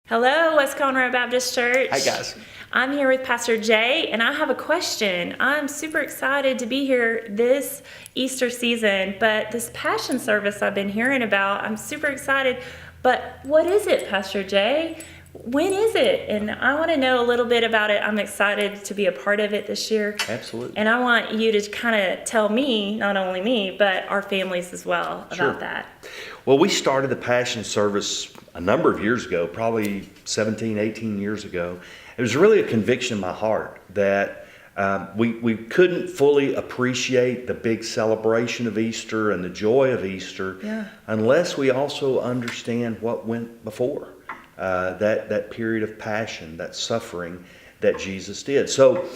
Hello, West Conroe Baptist Church. Hi, guys. I'm here with Pastor Jay, and I have a question. I'm super excited to be here this Easter season, but this Passion service I've been hearing about, I'm super excited. But what is it, Pastor Jay? When is it? And I want to know a little bit about it. I'm excited to be a part of it this year. Absolutely. And I want you to kind of tell me, not only me, but our families as well about that. Well, we started the Passion service a number of years ago, probably 17, 18 years ago. It was really a conviction in my heart that we couldn't fully appreciate the big celebration of Easter and the joy of Easter unless we also understand what went before. That period of passion, that suffering that Jesus did. So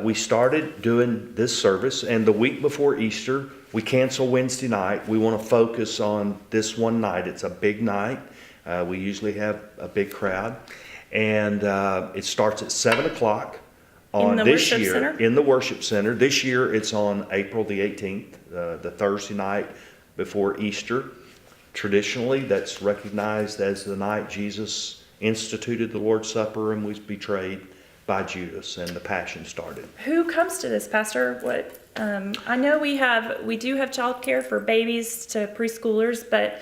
we started doing this service, and the week before Easter, we cancel Wednesday night. We want to focus on this one night. It's a big night. We usually have a big crowd, and it starts at 7 o'clock on this year in the worship center. This year, it's on April the 18th, the Thursday night before Easter. Traditionally, that's recognized as the night Jesus instituted the Lord's Supper and was betrayed by Judas, and the Passion started. Who comes to this, Pastor? What? I know we do have childcare for babies to preschoolers, but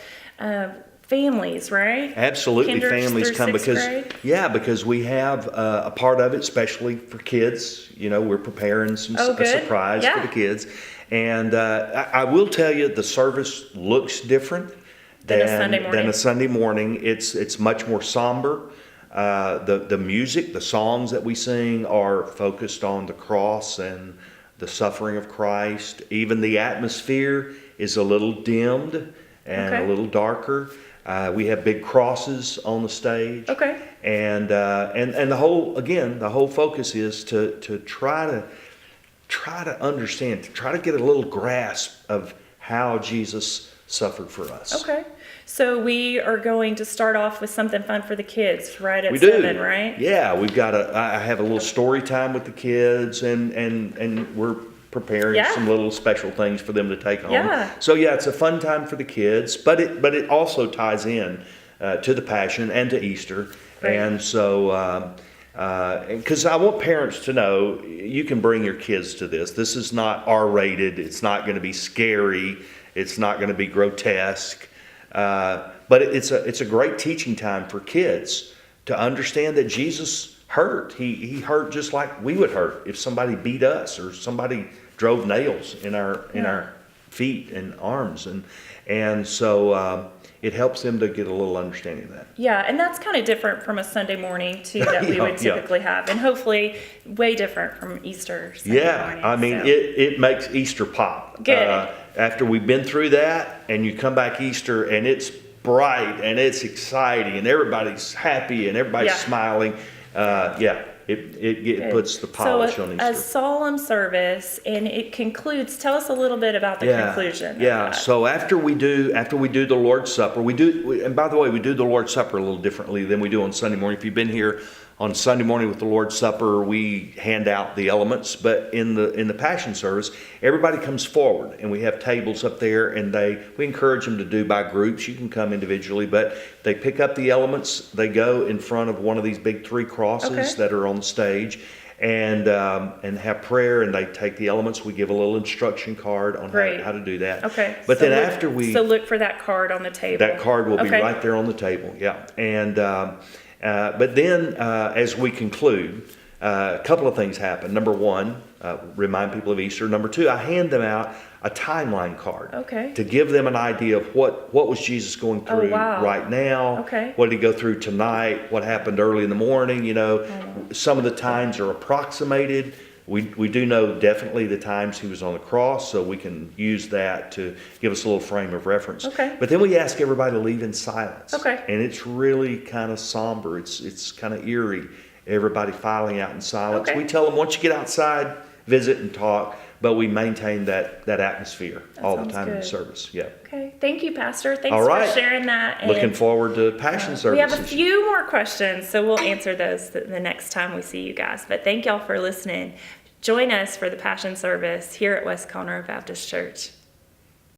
families, right? Absolutely, families come because we have a part of it, especially for kids. You know, we're preparing a surprise for the kids, and I will tell you, the service looks different than a Sunday morning. It's much more somber. The music, the songs that we sing are focused on the cross and the suffering of Christ. Even the atmosphere is a little dimmed and a little darker. We have big crosses on the stage. Okay. And the whole focus is to try to understand, to try to get a little grasp of how Jesus suffered for us. Okay. So we are going to start off with something fun for the kids, right at 7, right? Yeah, I have a little story time with the kids, and we're preparing some little special things for them to take home. Yeah. So it's a fun time for the kids, but it also ties in to the Passion and to Easter. Right. And so because I want parents to know, you can bring your kids to this. This is not R-rated. It's not going to be scary. It's not going to be grotesque. But it's a great teaching time for kids to understand that Jesus hurt. He hurt just like we would hurt if somebody beat us or somebody drove nails in our feet and arms, and so it helps them to get a little understanding of that. Yeah, and that's kind of different from a Sunday morning too that we would typically have, and hopefully way different from Easter Sunday morning. I mean, it makes Easter pop. Good. After we've been through that, and you come back Easter, and it's bright and it's exciting, and everybody's happy and everybody's smiling. It puts the polish on Easter. So a solemn service, and it concludes. Tell us a little bit about the conclusion. So after we do the Lord's Supper, and by the way, we do the Lord's Supper a little differently than we do on Sunday morning. If you've been here on Sunday morning with the Lord's Supper, we hand out the elements, but in the Passion service, everybody comes forward, and we have tables up there, and we encourage them to do by groups. You can come individually, but they pick up the elements. They go in front of one of these big 3 crosses that are on the stage, and have prayer, and they take the elements. We give a little instruction card on how to do that. Okay. But so then so look for that card on the table. That card will be right there on the table. Yeah, and. But then, as we conclude, a couple of things happen. Number one, remind people of Easter. Number two, I hand them out a timeline card to give them an idea of what was Jesus going through right now. What did he go through tonight? What happened early in the morning? You know, some of the times are approximated. We do know definitely the times he was on the cross, so we can use that to give us a little frame of reference. But then we ask everybody to leave in silence. And it's really kind of somber. It's kind of eerie. Everybody filing out in silence. We tell them, once you get outside, visit and talk, but we maintain that atmosphere all the time in the service. Yeah. Okay. Thank you, Pastor. Thanks for sharing that. And looking forward to Passion service. We have a few more questions, so we'll answer those the next time we see you guys. But thank y'all for listening. Join us for the Passion service here at West Conroe Baptist Church.